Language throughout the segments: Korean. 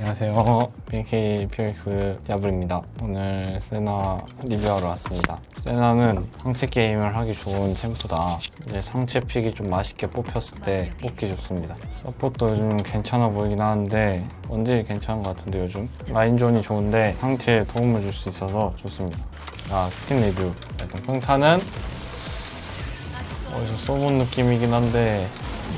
안녕하세요. BK POX 디아블입니다. 오늘 세나 리뷰하러 왔습니다. 세나는 상체 게임을 하기 좋은 챔프다. 이제 상체 픽이 좀 맛있게 뽑혔을 때 뽑기 좋습니다. 서폿도 요즘 괜찮아 보이긴 하는데 원딜 괜찮은 것 같은데 요즘 라인존이 좋은데 상체에 도움을 줄 수 있어서 좋습니다. 스킨 리뷰. 일단 평타는 어디서 써본 느낌이긴 한데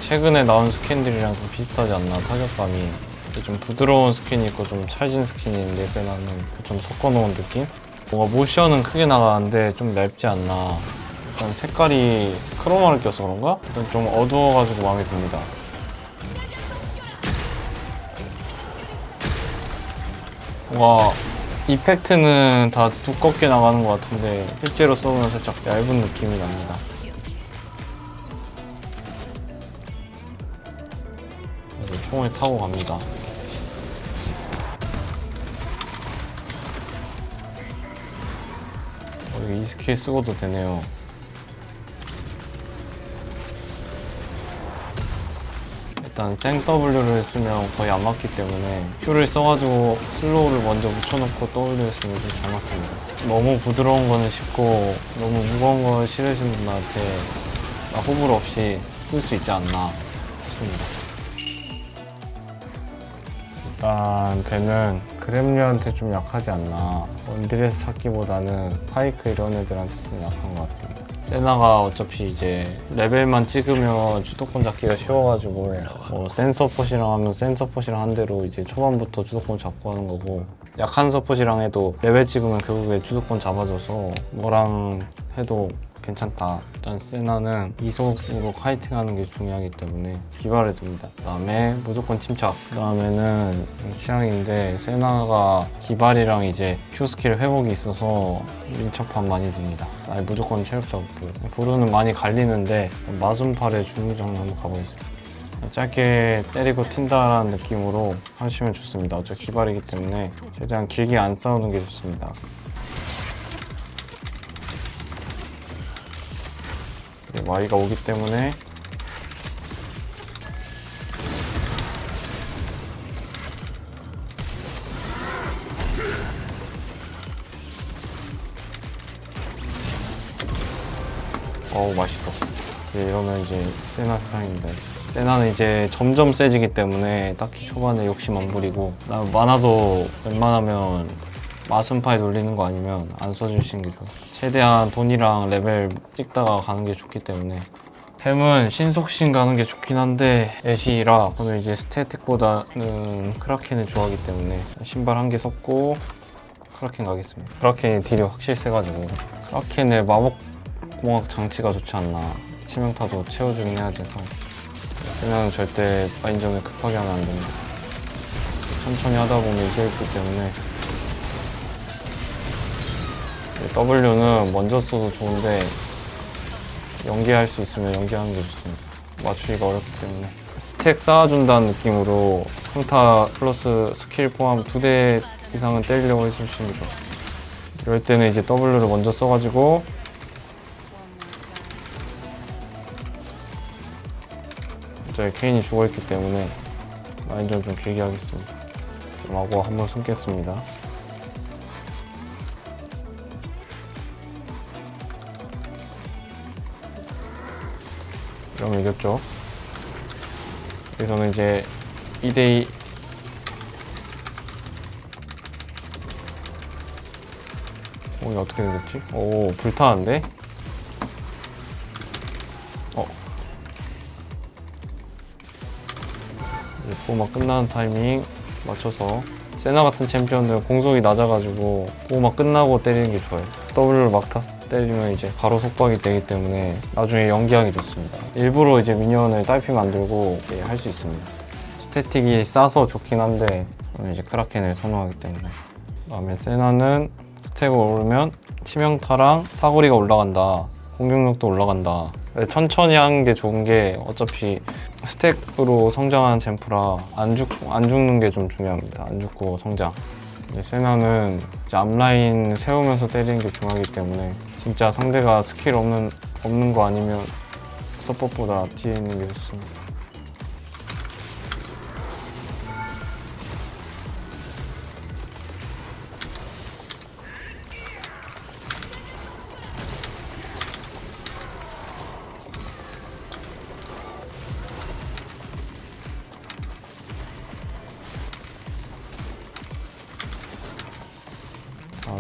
최근에 나온 스킨들이랑 좀 비슷하지 않나, 타격감이. 좀 부드러운 스킨이 있고 좀 찰진 스킨이 있는데 세나는 좀 섞어놓은 느낌? 뭔가 모션은 크게 나가는데 좀 얇지 않나. 일단 색깔이 크로마를 껴서 그런가? 일단 좀 어두워가지고 마음에 듭니다. 뭔가 이펙트는 다 두껍게 나가는 것 같은데 실제로 써보면 살짝 얇은 느낌이 납니다. 그래서 총을 타고 갑니다. 이 스킬 쓰고도 되네요. 일단 생 W를 쓰면 거의 안 맞기 때문에 Q를 써가지고 슬로우를 먼저 묻혀놓고 W를 쓰면 좀 잘 맞습니다. 너무 부드러운 거는 쉽고 너무 무거운 거 싫으신 분들한테 호불호 없이 쓸 수 있지 않나 싶습니다. 일단 배는 그램류한테 좀 약하지 않나. 원딜에서 찾기보다는 파이크 이런 애들한테 좀 약한 것 같습니다. 세나가 어차피 이제 레벨만 찍으면 주도권 잡기가 쉬워가지고 센 서폿이랑 하면 센 서폿이랑 한 대로 이제 초반부터 주도권 잡고 하는 거고, 약한 서폿이랑 해도 레벨 찍으면 결국에 주도권 잡아줘서 뭐랑 해도 괜찮다. 일단 세나는 이속으로 카이팅하는 게 중요하기 때문에 기발을 듭니다. 그 다음에 무조건 침착. 그 다음에는 취향인데 세나가 기발이랑 이제 Q 스킬 회복이 있어서 민첩함 많이 듭니다. 아니 무조건 체력적 부르는 많이 갈리는데 마순팔의 중무장로 한번 가보겠습니다. 짧게 때리고 튄다라는 느낌으로 하시면 좋습니다. 어차피 기발이기 때문에 최대한 길게 안 싸우는 게 좋습니다. Y가 오기 때문에 맛있어. 이러면 이제 세나 세상입니다. 세나는 이제 점점 세지기 때문에 딱히 초반에 욕심 안 부리고, 만화도 웬만하면 마순파에 돌리는 거 아니면 안 써주시는 게 좋아요. 최대한 돈이랑 레벨 찍다가 가는 게 좋기 때문에. 템은 신속신 가는 게 좋긴 한데 애쉬라 그러면 이제 스태틱보다는 크라켄을 좋아하기 때문에 신발 한 개 섞고 크라켄 가겠습니다. 크라켄이 딜이 확실히 세가지고. 크라켄의 마법공학 장치가 좋지 않나. 치명타도 채워주긴 해야 돼서 세나는 절대 라인전을 급하게 하면 안 됩니다. 천천히 하다 보면 이겨있기 때문에. W는 먼저 써도 좋은데 연계할 수 있으면 연계하는 게 좋습니다. 맞추기가 어렵기 때문에. 스택 쌓아준다는 느낌으로 평타 플러스 스킬 포함 2대 이상은 때리려고 해주시는 게 좋아요. 이럴 때는 이제 W를 먼저 써가지고 저희 케인이 죽어있기 때문에 라인전 좀 길게 하겠습니다. 좀 하고 한번 숨겠습니다. 그럼 이겼죠. 여기서는 이제 2대2 이게 어떻게 되겠지? 불타는데? 이제 보호막 끝나는 타이밍 맞춰서. 세나 같은 챔피언들은 공속이 낮아가지고 보호막 끝나고 때리는 게 좋아요. W를 막 때리면 이제 바로 속박이 되기 때문에 나중에 연기하기 좋습니다. 일부러 이제 미니언을 딸피 만들고 할 수 있습니다. 스태틱이 싸서 좋긴 한데 이제 크라켄을 선호하기 때문에. 그다음에 세나는 스택을 오르면 치명타랑 사거리가 올라간다. 공격력도 올라간다. 천천히 하는 게 좋은 게 어차피 스택으로 성장하는 챔프라 안 죽는 게 좀 중요합니다. 안 죽고 성장. 세나는 이제 앞라인 세우면서 때리는 게 중요하기 때문에 진짜 상대가 스킬 없는 거 아니면 서폿보다 뒤에 있는 게 좋습니다.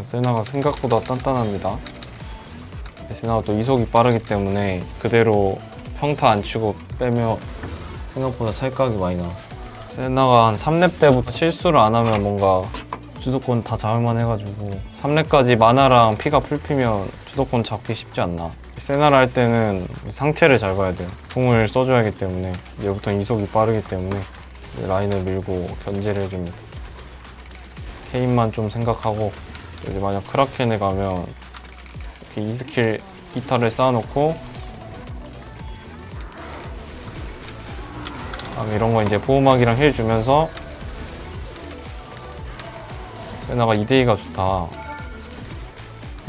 세나가 생각보다 단단합니다. 세나가 또 이속이 빠르기 때문에 그대로 평타 안 치고 빼면 생각보다 찰각이 많이 나왔어요. 세나가 한 3렙 때부터 실수를 안 하면 뭔가 주도권 다 잡을만 해가지고 3렙까지 마나랑 피가 풀피면 주도권 잡기 쉽지 않나. 세나를 할 때는 상체를 잘 봐야 돼요. 궁을 써줘야 하기 때문에 얘부터 이속이 빠르기 때문에 라인을 밀고 견제를 해줍니다. 케인만 좀 생각하고 이제 만약 크라켄에 가면 이렇게 2스킬 2타를 쌓아놓고 이런 거 이제 보호막이랑 힐 주면서 세나가 2대2가 좋다.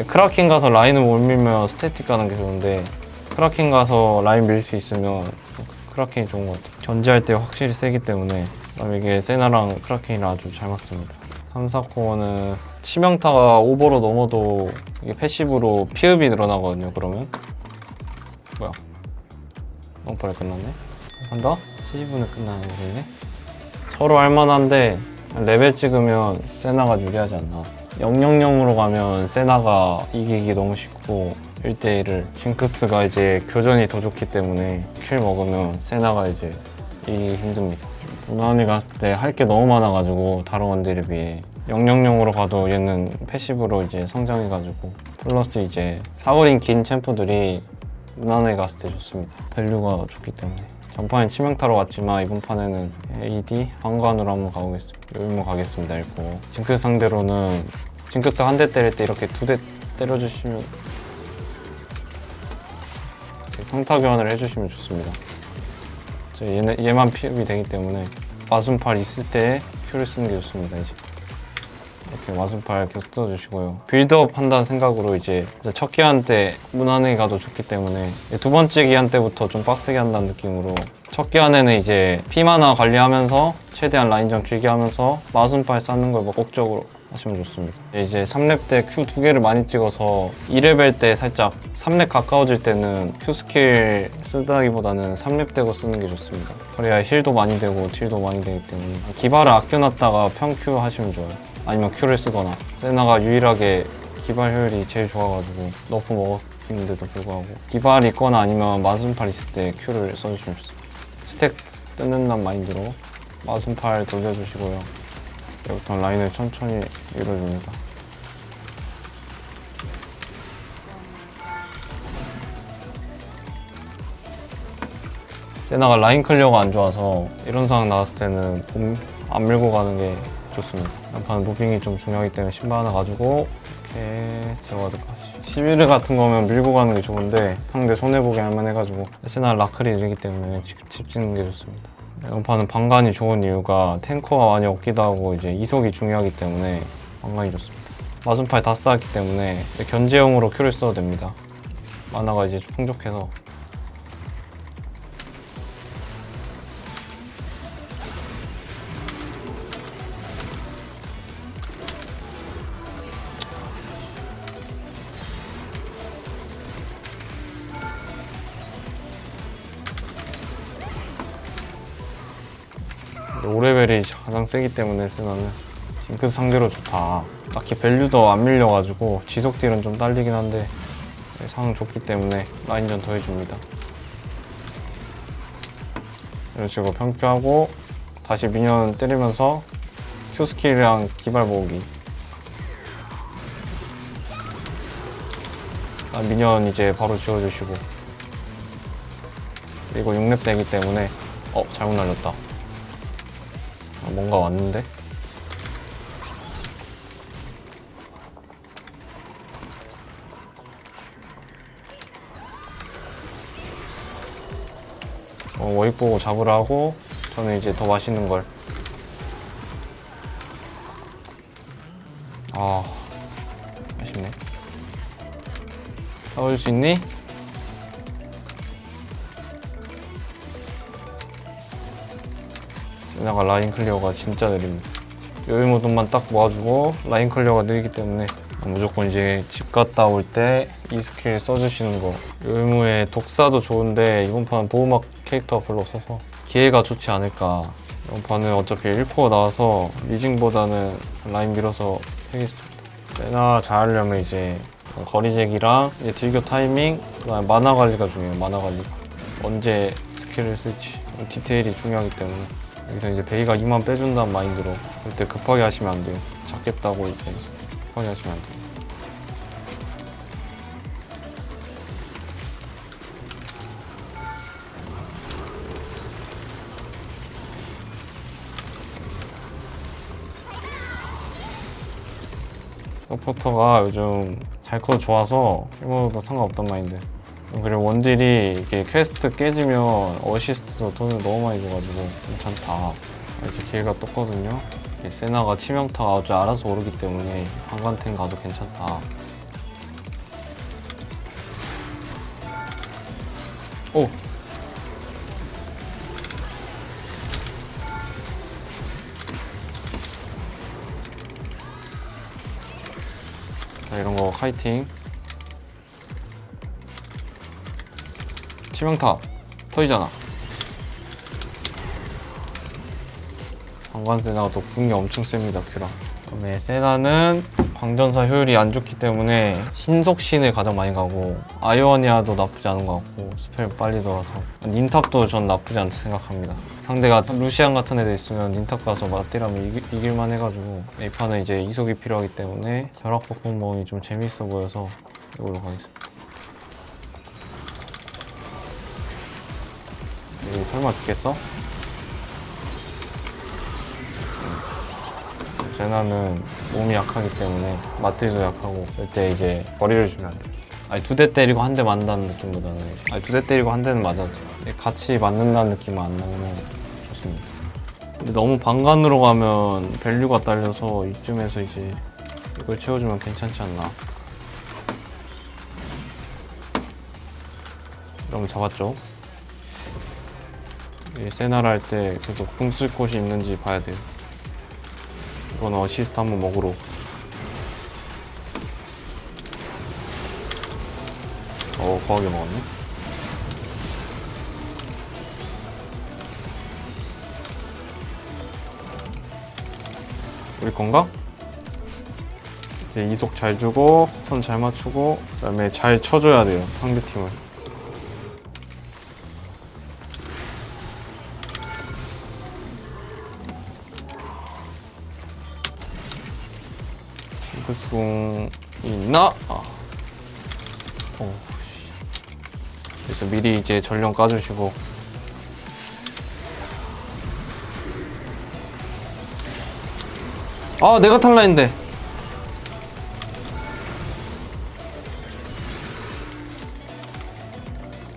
크라켄 가서 라인을 못 밀면 스태틱 가는 게 좋은데 크라켄 가서 라인 밀 수 있으면 크라켄이 좋은 것 같아요. 견제할 때 확실히 세기 때문에 그다음에 이게 세나랑 크라켄이랑 아주 잘 맞습니다. 3, 4코어는 치명타가 오버로 넘어도 이게 패시브로 피흡이 늘어나거든요. 그러면 뭐야 너무 빨리 끝났네. 한 더? 12분에 끝나는 거네. 서로 할만한데 레벨 찍으면 세나가 유리하지 않나. 000으로 가면 세나가 이기기 너무 쉽고 1대1을 징크스가 이제 교전이 더 좋기 때문에 킬 먹으면 세나가 이제 이기기 힘듭니다. 무난히 갔을 때 할 게 너무 많아가지고 다른 원딜에 비해 000으로 가도 얘는 패시브로 이제 성장해가지고 플러스 이제 사거리 긴 챔프들이 무난하게 갔을 때 좋습니다. 밸류가 좋기 때문에. 전판엔 치명타로 갔지만 이번 판에는 AD 황관으로 한번 가보겠습니다. 요일모 가겠습니다. 읽고 징크스 상대로는 징크스 한 대 때릴 때 이렇게 2대 때려주시면 평타 교환을 해주시면 좋습니다. 얘만 피업이 되기 때문에 마순팔 있을 때 큐를 쓰는 게 좋습니다. 이렇게 마순팔 계속 써주시고요. 빌드업 한다는 생각으로 이제 첫 기한 때 무난하게 가도 좋기 때문에 두 번째 기한 때부터 좀 빡세게 한다는 느낌으로 첫 기한에는 이제 피마나 관리하면서 최대한 라인전 길게 하면서 마순팔 쌓는 걸 목적으로 하시면 좋습니다. 이제 3렙 때 Q 2개를 많이 찍어서 2레벨 때 살짝 3렙 가까워질 때는 Q 스킬 쓰다기보다는 3렙 되고 쓰는 게 좋습니다. 그래야 힐도 많이 되고 딜도 많이 되기 때문에 기발을 아껴놨다가 평 Q 하시면 좋아요. 아니면 Q를 쓰거나. 세나가 유일하게 기발 효율이 제일 좋아가지고 너프 먹었는데도 불구하고 기발이 있거나 아니면 마순팔 있을 때 Q를 써주시면 좋습니다. 스택 뜯는다는 마인드로 마순팔 돌려주시고요. 여기부터 라인을 천천히 밀어줍니다. 세나가 라인 클리어가 안 좋아서 이런 상황 나왔을 때는 안 밀고 가는 게 좋습니다. 양파는 무빙이 좀 중요하기 때문에 신발 하나 가지고 이렇게 제어가드까지 11회 같은 거면 밀고 가는 게 좋은데 상대 손해보게 할만 해가지고 세나 라클이 느리기 때문에 집 찍는 게 좋습니다. 양파는 방간이 좋은 이유가 탱커가 많이 없기도 하고 이제 이속이 중요하기 때문에 방간이 좋습니다. 마순팔 다 쌓았기 때문에 견제용으로 큐를 써도 됩니다. 마나가 이제 풍족해서 오레벨이 가장 세기 때문에 세나는 징크스 상대로 좋다. 딱히 밸류도 안 밀려가지고 지속 딜은 좀 딸리긴 한데 상황 좋기 때문에 라인전 더 해줍니다. 이런 식으로 평큐하고 다시 미니언 때리면서 Q 스킬이랑 기발 모으기. 미니언 이제 바로 지워주시고 그리고 6렙 되기 때문에 잘못 날렸다. 뭔가 왔는데? 워익 보고 잡으라 하고 저는 이제 더 맛있는 걸 아쉽네. 잡아줄 수 있니? 세나가 라인 클리어가 진짜 느립니다. 요일 모드만 딱 모아주고 라인 클리어가 느리기 때문에 무조건 이제 집 갔다 올 때 이 스킬 써주시는 거. 요일무의 독사도 좋은데 이번 판은 보호막 캐릭터가 별로 없어서 기회가 좋지 않을까. 이번 판은 어차피 1코어 나와서 리징보다는 라인 밀어서 해야겠습니다. 세나 잘하려면 이제 거리제기랑 이제 딜교 타이밍, 그다음에 마나 관리가 중요해요. 마나 관리. 언제 스킬을 쓸지 디테일이 중요하기 때문에 여기서 이제 베이가 2만 빼준다는 마인드로 그때 급하게 하시면 안 돼요. 잡겠다고 이제 급하게 하시면 안 돼요. 서포터가 요즘 잘 커도 좋아서 해먹어도 상관없단 마인드. 그리고 원딜이 이게 퀘스트 깨지면 어시스트도 돈을 너무 많이 줘가지고 괜찮다. 이제 기회가 떴거든요. 세나가 치명타가 아주 알아서 오르기 때문에 방관템 가도 괜찮다. 오! 자, 이런 거 카이팅. 치명타 터지잖아. 방관 세나가 또 궁이 엄청 셉니다. 큐랑. 그다음에 세나는 광전사 효율이 안 좋기 때문에 신속신을 가장 많이 가고 아이오니아도 나쁘지 않은 것 같고 스펠 빨리 돌아서 닌탑도 전 나쁘지 않다 생각합니다. 상대가 루시안 같은 애들 있으면 닌탑 가서 맞디라면 이길만 해가지고 이 판은 이제 이속이 필요하기 때문에 벼락폭풍몽이 좀 재밌어 보여서 이걸로 가겠습니다. 얘 설마 죽겠어? 세나는 몸이 약하기 때문에 맞들도 약하고 그때 이제 거리를 주면 안 돼. 아니 2대 때리고 한 대 맞는다는 느낌보다는 아니 2대 때리고 한 대는 맞아도 같이 맞는다는 느낌만 안 나면 좋습니다. 근데 너무 방간으로 가면 밸류가 딸려서 이쯤에서 이제 이걸 채워주면 괜찮지 않나. 그럼 잡았죠. 세나를 할 때 계속 궁 쓸 곳이 있는지 봐야 돼요. 이건 어시스트 한번 먹으러. 거하게 먹었네. 우리 건가? 이제 이속 잘 주고 선 잘 맞추고 그다음에 잘 쳐줘야 돼요. 상대팀을. 징크스궁이 있나? 그래서 미리 이제 전령 까주시고 내가 탈라인데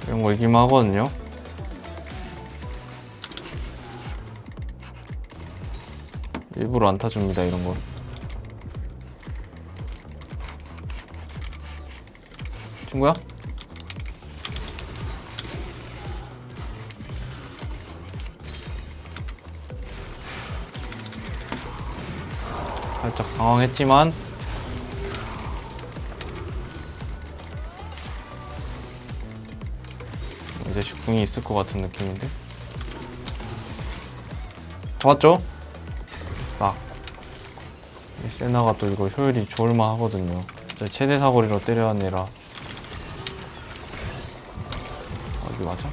이런 거 이길만 하거든요. 일부러 안 타줍니다 이런 거. 친구야? 살짝 당황했지만 이제 궁이 있을 것 같은 느낌인데 잡았죠? 딱 세나가 또 이거 효율이 좋을만 하거든요. 최대 사거리로 때려야 하느라 여기 맞아?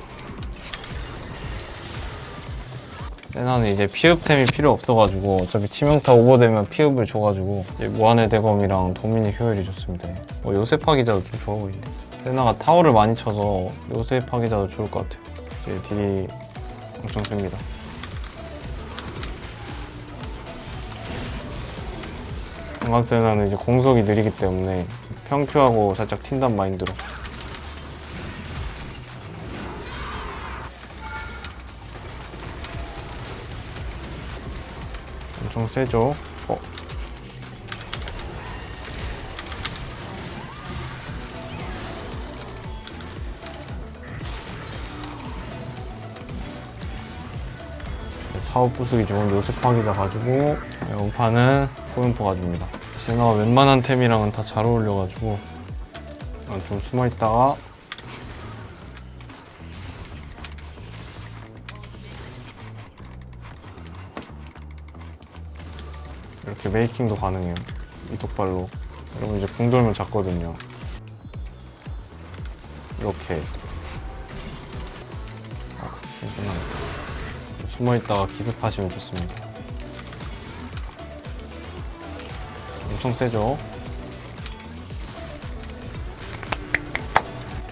세나는 이제 피읍템이 필요 없어가지고 어차피 치명타 오버되면 피읍을 줘가지고 무한의 대검이랑 도미닉 효율이 좋습니다. 요새 파기자도 좀 좋아 보이네. 세나가 타워를 많이 쳐서 요새 파기자도 좋을 것 같아요. 이제 딜이 엄청 셉니다. 방관 세나는 이제 공속이 느리기 때문에 평큐하고 살짝 튄단 마인드로 엄청 세죠? 사업 부수기 좋은 요셉 파기자 가지고 연파는 코인포 가줍니다. 세나가 웬만한 템이랑은 다 잘 어울려가지고 좀 숨어있다가 이렇게 메이킹도 가능해요. 이속발로 여러분 이제 궁 돌면 잡거든요. 이렇게 숨어있다가 기습하시면 좋습니다. 엄청 세죠?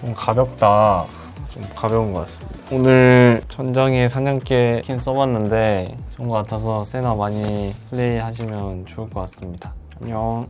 좀 가볍다. 좀 가벼운 것 같습니다. 오늘 천장에 사냥개 스킨 써봤는데 좋은 것 같아서 세나 많이 플레이 하시면 좋을 것 같습니다. 안녕.